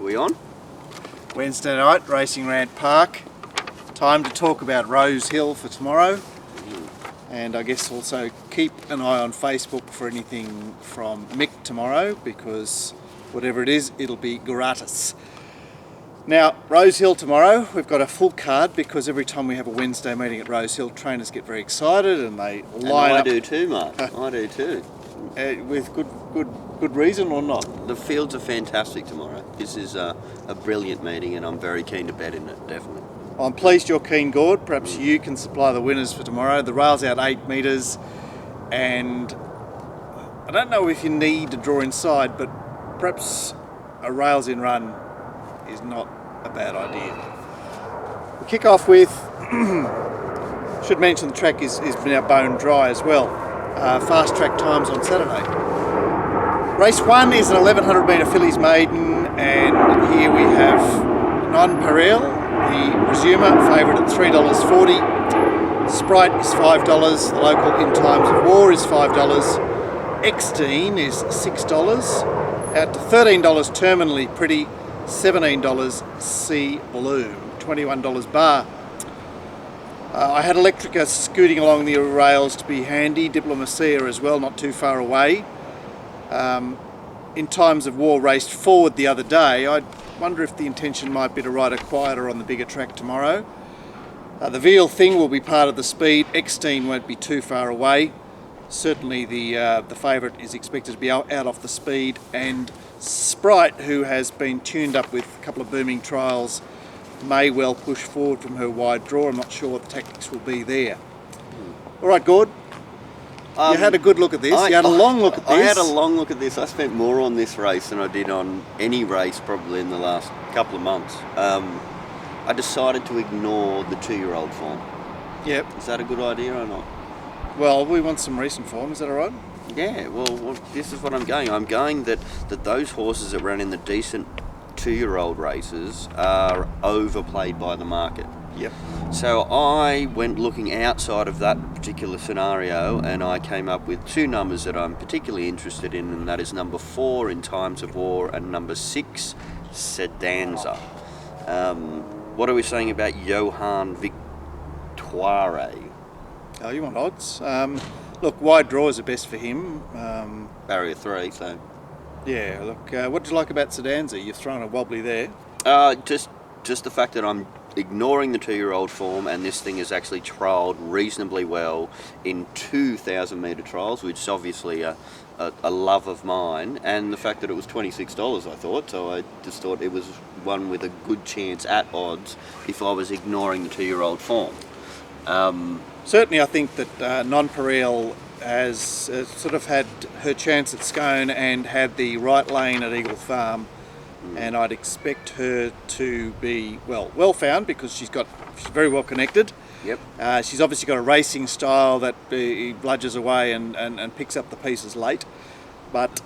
we on? Wednesday night, RacingRant Park. Time to talk about RHIL for tomorrow. And I guess also keep an eye on Facebook for anything from Mick tomorrow, because whatever it is, it'll be gratis. Now, RHIL tomorrow, we've got a full card because every time we have a Wednesday meeting at RHIL, trainers get very excited and they line up. I do too, Mark. I do too. With good reason or not? The fields are fantastic tomorrow. This is a brilliant meeting and I'm very keen to bet in it, definitely. I'm pleased you're keen, Gord. Perhaps you can supply the winners for tomorrow. The rail's out 8 metres and I don't know if you need to draw inside, but perhaps a rails in run is not a bad idea. We kick off with, should mention the track is now bone dry as well. Fast track times on Saturday. Race 1 is an 1100 metre fillies maiden, and here we have Non-PREV, the resumer, favourite at $3.40. Sprite is $5, the local In Times of War is $5, X-Teen is $6, out to $13 Terminally Pretty, $17 Sea Bloom, $21 Bar. I had Electrica scooting along the rails to be handy, Diplomacia as well, not too far away. In Times of War raced forward the other day. I wonder if the intention might be to ride a quieter on the bigger track tomorrow. The Veal Thing will be part of the speed. X-Teen won't be too far away. Certainly the favourite is expected to be out off the speed, and Sprite, who has been tuned up with a couple of booming trials, may well push forward from her wide draw. I'm not sure what the tactics will be there. All right, Gord. You had a good look at this. You had a long look at this. I had a long look at this. I spent more on this race than I did on any race probably in the last couple of months. I decided to ignore the 2-year-old form. Yep. Is that a good idea or not? Well, we want some recent form. Is that all right? Yeah. Well, this is what I'm going. I'm going that those horses that run in the decent 2-year-old races are overplayed by the market. Yep. So I went looking outside of that particular scenario and I came up with 2 numbers that I'm particularly interested in, and that is number 4 In Times of War and number 6 Sedanza. What are we saying about Johan Victoire? Oh, you want odds? Look, wide draws are best for him. Barrier 3, so... Yeah, look, what do you like about Sedanza? You've thrown a wobbly there. Just the fact that I'm ignoring the 2-year-old form, and this thing is actually trialled reasonably well in 2,000 metre trials, which is obviously a love of mine, and the fact that it was $26, I thought, so I just thought it was one with a good chance at odds if I was ignoring the 2-year-old form. Certainly I think that Non-PREV has sort of had her chance at Scone and had the right lane at Eagle Farm, and I'd expect her to be well found because she's very well connected. Yep. She's obviously got a racing style that bludges away and picks up the pieces late, but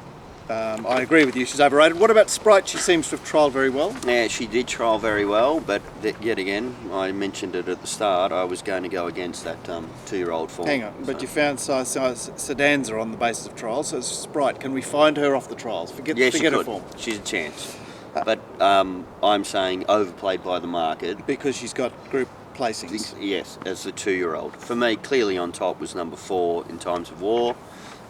I agree with you, she's overrated. What about Sprite? She seems to have trialled very well. Yeah, she did trial very well, but yet again, I mentioned it at the start, I was going to go against that 2-year-old form. Hang on, but you found Sedanza on the basis of trials, so Sprite, can we find her off the trials? Forget her form. She's a chance. But I'm saying overplayed by the market. Because she's got group placings. Yes, as the 2-year-old. For me, clearly on top was number 4 In Times of War.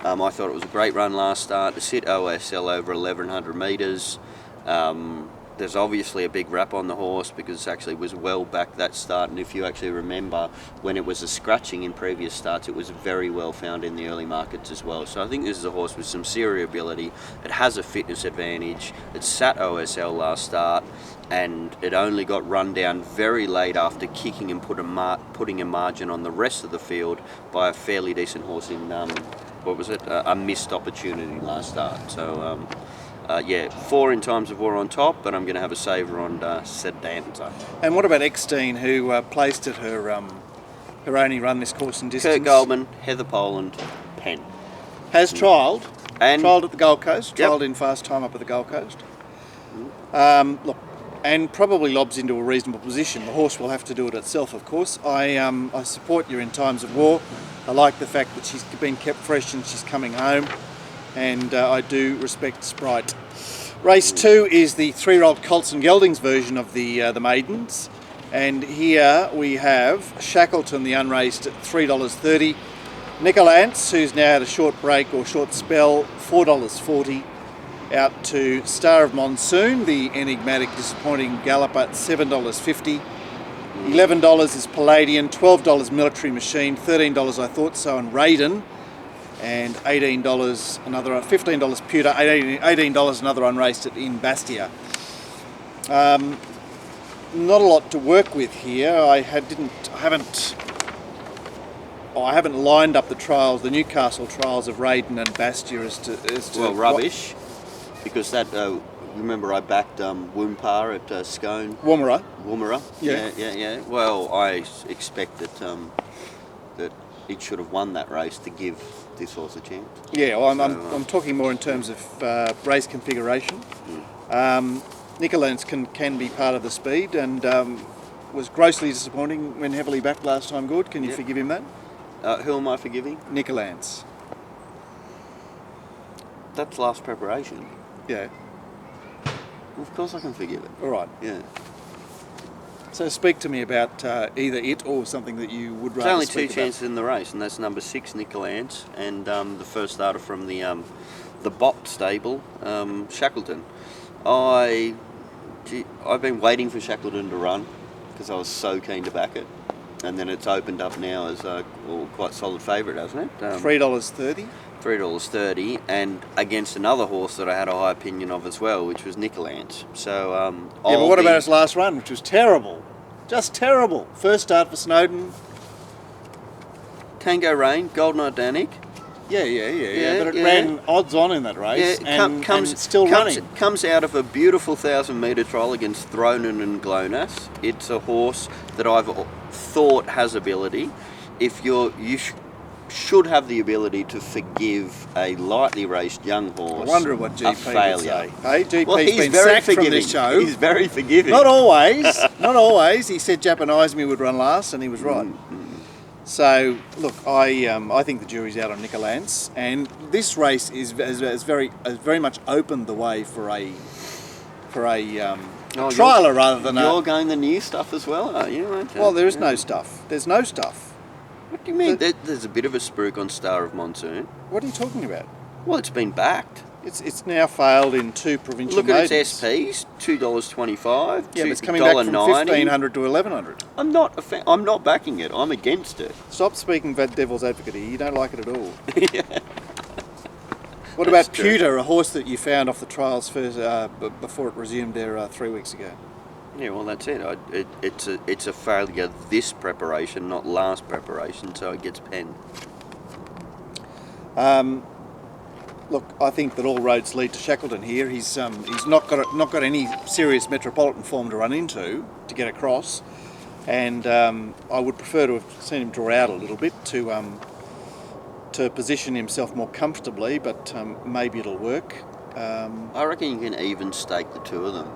I thought it was a great run last start to sit OSL over 1100 metres. There's obviously a big wrap on the horse because it actually was well back that start, and if you actually remember when it was a scratching in previous starts, it was very well found in the early markets as well. So I think this is a horse with some serious ability. It has a fitness advantage. It sat OSL last start and it only got run down very late after kicking and putting a margin on the rest of the field by a fairly decent horse in a missed opportunity last start. So yeah, 4 In Times of War on top, but I'm going to have a saver on Sedanza. And what about X-Teen, who placed at her only run this course in distance? Kurt Goldman, Heather Poland, Penn. Has trialled at the Gold Coast, Yep. trialled in fast time up at the Gold Coast. Look, and probably lobs into a reasonable position. The horse will have to do it itself, of course. I support you In Times of War. I like the fact that she's been kept fresh and she's coming home. And I do respect Sprite. Race 2 is the 3-year-old Colts and Geldings version of the maidens, and here we have Shackleton, the unraced, at $3.30. Nicolance, who's now had a short break or short spell, $4.40. Out to Star of Monsoon, the enigmatic, disappointing galloper, at $7.50. $11 is Palladian, $12 Military Machine, $13 I Thought So and Raiden, and $15 Pewter, $18 another unraced in Bastia. Not a lot to work with here. I haven't lined up the trials, the Newcastle trials of Raiden and Bastia as to well, rubbish, because that remember I backed Woompar at Scone. Woomera. Yeah. Well, I expect that that it should have won that race to give this horse a chance. Yeah, well, I'm talking more in terms of race configuration. Nicolance can be part of the speed, and was grossly disappointing when heavily backed last time. Good, can you forgive him that? Who am I forgiving? Nicolance. That's last preparation. Yeah. Well, of course I can forgive it. All right. Yeah. So speak to me about either it or something that you would rather. There's only speak two about. chances in the race, and that's number 6, Nicolance, and the first starter from the Bott stable, Shackleton. I've been waiting for Shackleton to run because I was so keen to back it, and then it's opened up now as a quite solid favourite, hasn't it? $3.30. $3.30, and against another horse that I had a high opinion of as well, which was Nicolance. So but what about his last run, which was terrible? Just terrible. First start for Snowden. Tango Rain, Golden Idanic. Yeah. But it ran odds on in that race, and it's still running. Comes out of a beautiful 1,000-metre trial against Thronen and Glonass. It's a horse that I've thought has ability. If you should have the ability to forgive a lightly raced young horse. I wonder what GP a failure. would say. Hey, GP's well, he's been very sacked forgiving. from this show. He's very forgiving. Not always. Not always. He said Japanese would run last, and he was right. So look, I think the jury's out on Nicolance, and this race is very much opened the way for a trialer rather than You're going the new stuff as well, are you? Aren't you? Well, there is no stuff. There's no stuff. What do you mean? There's a bit of a spruik on Star of Monsoon. What are you talking about? Well, it's been backed. It's now failed in 2 provincial Look at maidens. its SPs, $2.25. Yeah, but it's coming back from $1,500 to $1,100. I'm not backing it. I'm against it. Stop speaking devil's advocate here. You don't like it at all. Yeah. What That's about true. Pewter, a horse that you found off the trials first, before it resumed there 3 weeks ago? Yeah, well, that's it. It's a failure this preparation, not last preparation, so it gets penned. Look, I think that all roads lead to Shackleton here. He's not got any serious metropolitan form to run into to get across, and I would prefer to have seen him draw out a little bit to position himself more comfortably, but maybe it'll work. I reckon you can even stake the two of them.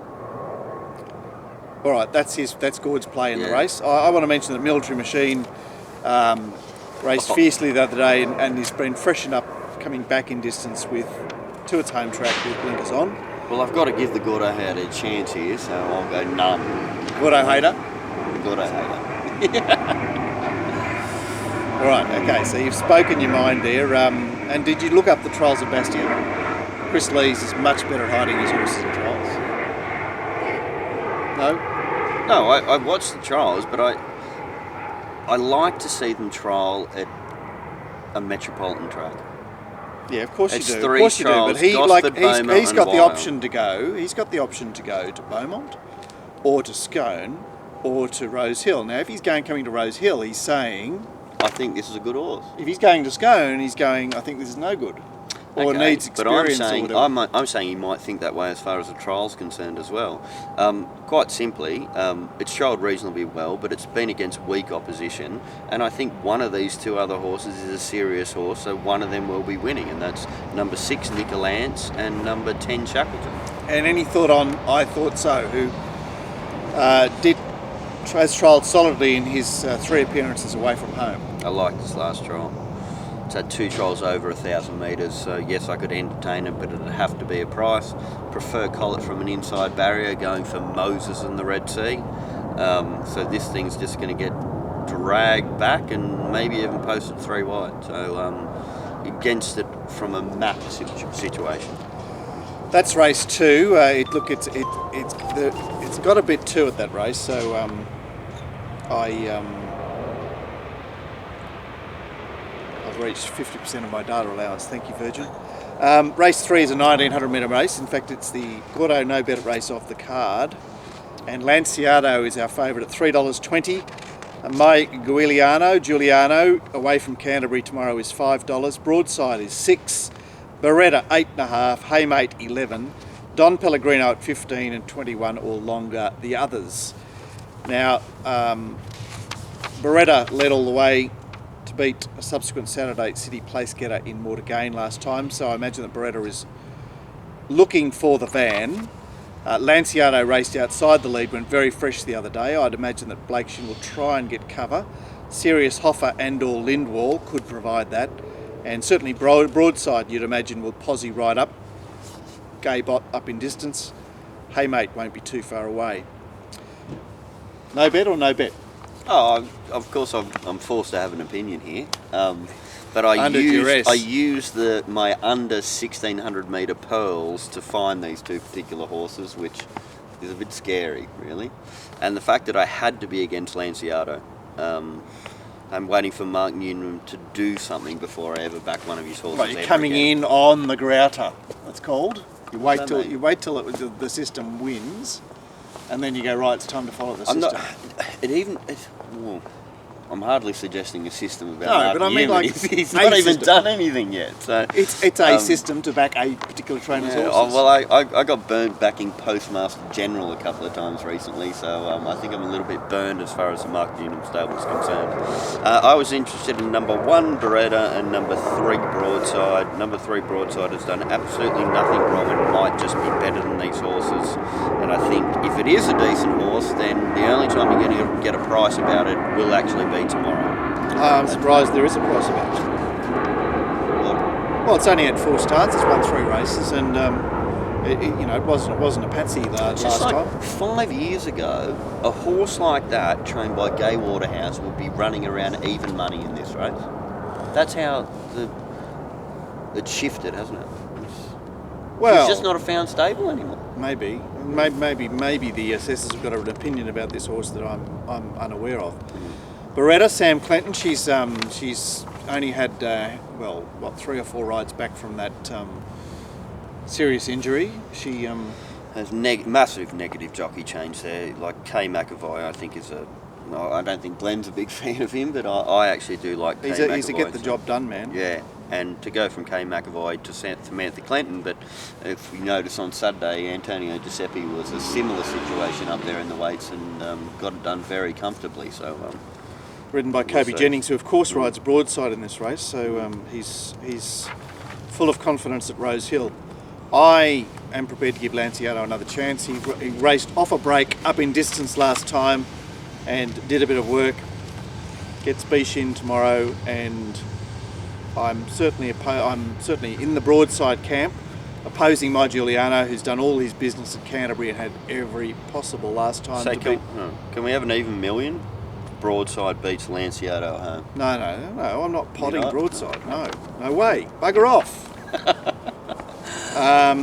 All right, that's Gord's play in the race. I want to mention that Military Machine raced fiercely the other day, and he's been freshened up, coming back in distance to its home track with blinkers on. Well, I've got to give the Gordo Hater a chance here, so I'll go none. Gordo Hater? The Gordo Hater. All right, okay, so you've spoken your mind there. And did you look up the trials of Bastia? Chris Lees is much better at hiding his horses in trials. No? No, I watched the trials, but I like to see them trial at a metropolitan track. Yeah, of course It's you do. three Of course you do. trials, But he's Gosford, got Beaumont the and option to go. He's got the option to go to Beaumont, or to Scone, or to Rose Hill. Now, if he's coming to Rose Hill, he's saying, I think this is a good horse. if he's going to Scone, he's going, I think this is no good, or Okay, needs experience. But or whatever. I'm saying he might think that way as far as the trial's concerned as well. Quite simply, it's trialled reasonably well, but it's been against weak opposition, and I think one of these two other horses is a serious horse, so one of them will be winning, and that's number 6 Nicolance and number 10 Shackleton. And any thought on I Thought So, who has trialled solidly in his 3 appearances away from home? I liked this last trial. It's had 2 trials over 1,000 metres, so yes, I could entertain it, but it'd have to be a price. Prefer collet from an inside barrier, going for Moses in the Red Sea. So this thing's just going to get dragged back and maybe even posted 3 wide. So against it from a map situation. That's race 2. It's got a bit too at that race, so I've reached 50% of my data allowance. Thank you, Virgin. Race 3 is a 1900 metre race. In fact, it's the Gordo No Bet race off the card, and Lanciado is our favourite at $3.20. My Giuliano away from Canterbury tomorrow is $5. Broadside is $6. Beretta 8.5. Haymate 11. Don Pellegrino at 15 and 21 or longer the others. Now, Beretta led all the way to beat a subsequent Saturday City place getter in More to Gain last time, so I imagine that Beretta is looking for the van. Lanciado raced outside the lead, went very fresh the other day. I'd imagine that Blake Shin will try and get cover. Sirius Hoffer and or Lindwall could provide that, and certainly Broadside you'd imagine will posse right up. Gaybot up in distance. Haymate won't be too far away. No bet or no bet? Oh, of course I'm forced to have an opinion here. But I used my under 1600 metre pearls to find these 2 particular horses, which is a bit scary, really. And the fact that I had to be against Lanciado. I'm waiting for Mark Newman to do something before I ever back one of his horses. Right, you're coming in on the grouter, that's called. You wait till the system wins, and then you go, right, it's time to follow the system. I'm hardly suggesting a system about Mark Newman. Like, he's not even done anything yet. So it's a system to back a particular trainer's horses. Oh, well, I got burnt backing Postmaster General a couple of times recently, so I think I'm a little bit burned as far as the Mark Newman stable is concerned. I was interested in number 1 Beretta and number 3 Broadside. Number 3 Broadside has done absolutely nothing wrong and might just be better than these horses. And I think if it is a decent horse, then the only time you're going to get a price about it will actually be tomorrow. I'm surprised there is a price about it. Well, it's only had 4 starts. It's won 3 races, and it wasn't a patsy last time. 5 years ago, a horse like that, trained by Gay Waterhouse, would be running around even money in this race. That's how it's shifted, hasn't it? It's just not a found stable anymore. Maybe the assessors have got an opinion about this horse that I'm unaware of. Beretta, Sam Clinton, she's only had 3 or 4 rides back from that serious injury. She has massive negative jockey change there. Like Kay McAvoy, I think I don't think Glenn's a big fan of him, but I actually do like Kay McAvoy. He's a get the job done man. Yeah, and to go from Kay McAvoy to Samantha Clinton, but if we notice on Saturday, Antonio Giuseppe was a similar situation up there in the weights and got it done very comfortably. So. Ridden by Kobe Jennings, who of course rides Broadside in this race, so he's full of confidence at Rose Hill. I am prepared to give Lanciado another chance. He raced off a break up in distance last time and did a bit of work. Gets Bishin tomorrow, and I'm certainly in the Broadside camp, opposing my Giuliano, who's done all his business at Canterbury and had every possible last time. So can we have an even million? Broadside beats Lanciado at home. No, I'm not potting Broadside. No way. Bugger off. I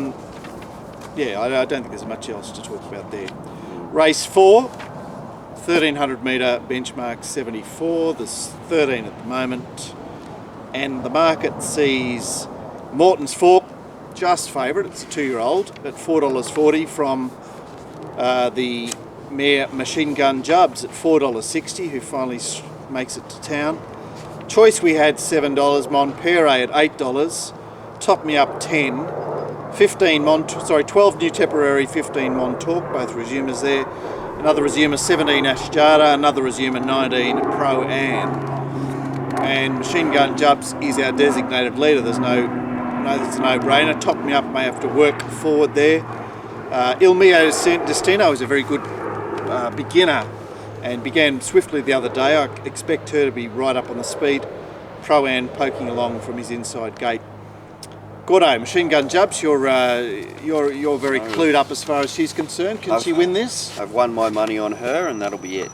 don't think there's much else to talk about there. Race 4, 1300 metre benchmark 74. There's 13 at the moment. And the market sees Morton's Fork, just favourite. It's a 2-year-old at $4.40 from the mare Machine Gun Jubs at $4.60, who finally makes it to town. Choice we had $7, Montpere at $8, Top Me Up 10, 12 New Tipperary, 15 Montauk, both resumers there. Another resumer 17 Ashjara, another resumer 19 Pro-Am. And Machine Gun Jubs is our designated leader. It's a no-brainer. Top Me Up may have to work forward there. Il Mio Destino is a very good beginner and began swiftly the other day. I expect her to be right up on the speed. Pro-Am poking along from his inside gate. Gordo, Machine Gun Jubs, you're very clued up as far as she's concerned. Can she win this? I've won my money on her, and that'll be it.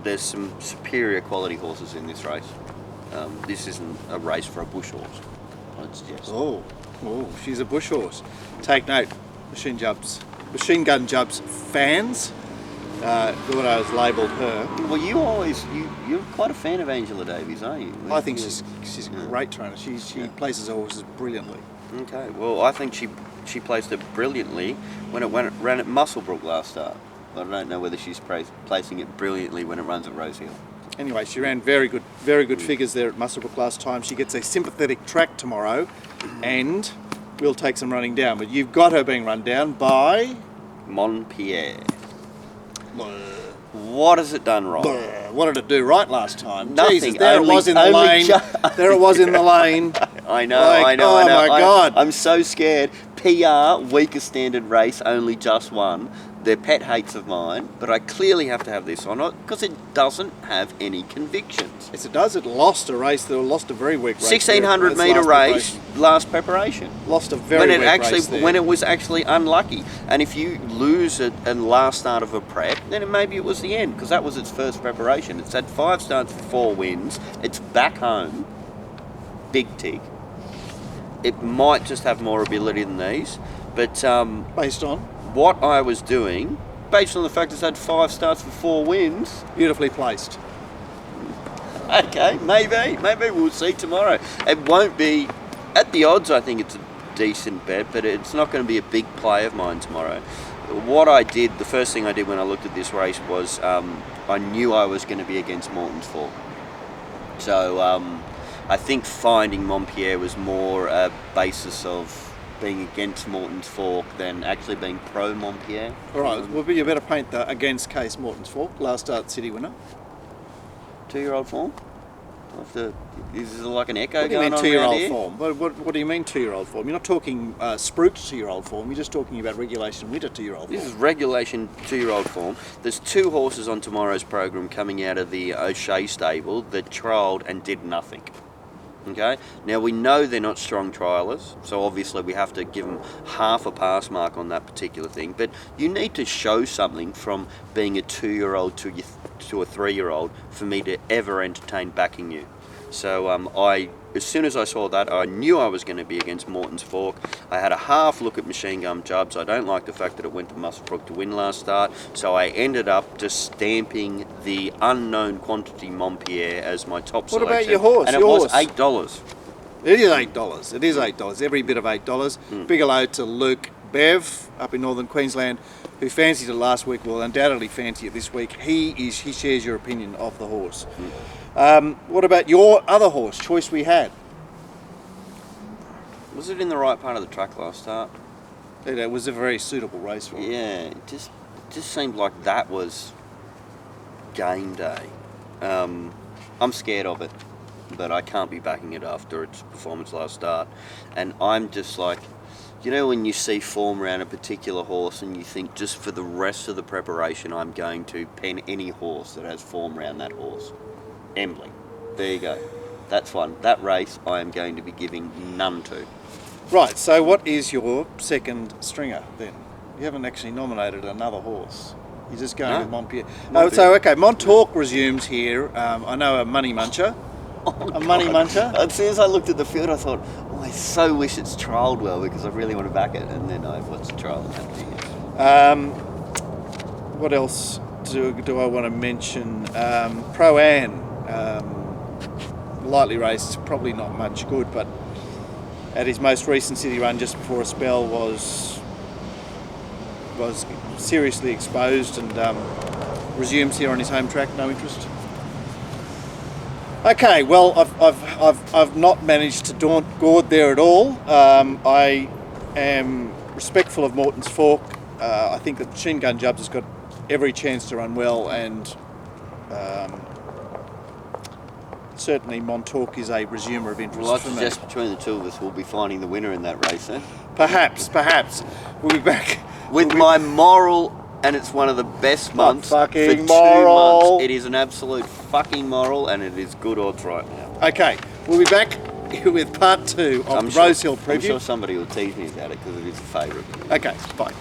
There's some superior quality horses in this race. This isn't a race for a bush horse, I'd suggest. Oh, she's a bush horse. Take note, Machine Gun Jubs fans. Gordo's labelled her. Well, you're quite a fan of Angela Davies, aren't you? I think she's a great trainer. She places her horses brilliantly. Okay, well, I think she placed it brilliantly when it ran at Muswellbrook last start. I don't know whether she's placing it brilliantly when it runs at RHIL. Anyway, she ran very good figures there at Muswellbrook last time. She gets a sympathetic track tomorrow, and we'll take some running down. But you've got her being run down by Montpierre. What has it done wrong? What did it do right last time? Nothing. Jesus, there it was in the lane. There it was in the lane. I know. Oh my God. I'm so scared. PR, weakest standard race, only just won. They're pet hates of mine, but I clearly have to have this on it because it doesn't have any convictions. Yes, it does. It lost a race. It lost a very weak race. 1600 metre race, last preparation. Lost a very weak race there. When it was actually unlucky. And if you lose it in last start of a prep, then maybe it was the end because that was its first preparation. It's had 5 starts for 4 wins. It's back home. Big tick. It might just have more ability than these, but based on what I was doing, based on the fact it's had 5 starts for 4 wins. Beautifully placed. Okay, maybe we'll see tomorrow. It won't be, at the odds I think it's a decent bet, but it's not going to be a big play of mine tomorrow. What I did, the first thing I did when I looked at this race was I knew I was going to be against Morton's Fork. So I think finding Montpierre was more a basis of being against Morton's Fork than actually being pro Montpierre. All right, well, you better paint the against case Morton's Fork, last start city winner. 2-year-old form? Is it like an echo what do you going mean on 2-year-old around here? form? What do you mean 2-year-old form? You're not talking Spruik 2-year-old form, you're just talking about regulation winter 2-year-old form. This is regulation 2-year-old form. There's 2 horses on tomorrow's program coming out of the O'Shea stable that trialled and did nothing. Okay, now we know they're not strong trialers, so obviously we have to give them half a pass mark on that particular thing, but you need to show something from being a 2-year-old to a 3-year-old for me to ever entertain backing you. So as soon as I saw that, I knew I was going to be against Morton's Fork. I had a half look at Machine Gun Jubs. I don't like the fact that it went to Muswellbrook to win last start, so I ended up just stamping the unknown quantity Montpierre as my top selection. What about your horse? And it was $8. It is $8. It is $8. Every bit of $8. Big hello to Luke Bev up in northern Queensland, who fancied it last week, will undoubtedly fancy it this week. He shares your opinion of the horse. What about your other horse choice we had? Was it in the right part of the track last start? It was a very suitable race for him. Yeah, it just seemed like that was game day. I'm scared of it, but I can't be backing it after its performance last start. And I'm just like, you know when you see form around a particular horse and you think just for the rest of the preparation I'm going to pen any horse that has form around that horse. Embling. There you go. That's one. That race I am going to be giving none to. Right, so what is your second stringer then? You haven't actually nominated another horse. You're just going with Montpierre. So, okay, Montauk resumes here. I know a money muncher. Muncher. As soon as I looked at the field, I thought, oh, I so wish it's trialled well because I really want to back it. And then I watched the trial and had what else do I want to mention? Pro-Am. Lightly raced, probably not much good, but at his most recent city run just before a spell was seriously exposed and resumes here on his home track. No interest. Okay, well I've not managed to daunt Gord there at all. I am respectful of Morton's Fork. I think that Machine Gun Jubs has got every chance to run well, and certainly Montauk is a resumer of interest well, for me. Just between the two of us, we'll be finding the winner in that race, then. Perhaps. We'll be back. With my moral and it's one of the best months for fucking 2 moral. months. It is an absolute fucking moral, and it is good odds right now. Okay, we'll be back with part 2 of the Rose Hill I'm preview. sure somebody will tease me about it because it is a favourite. Okay, bye.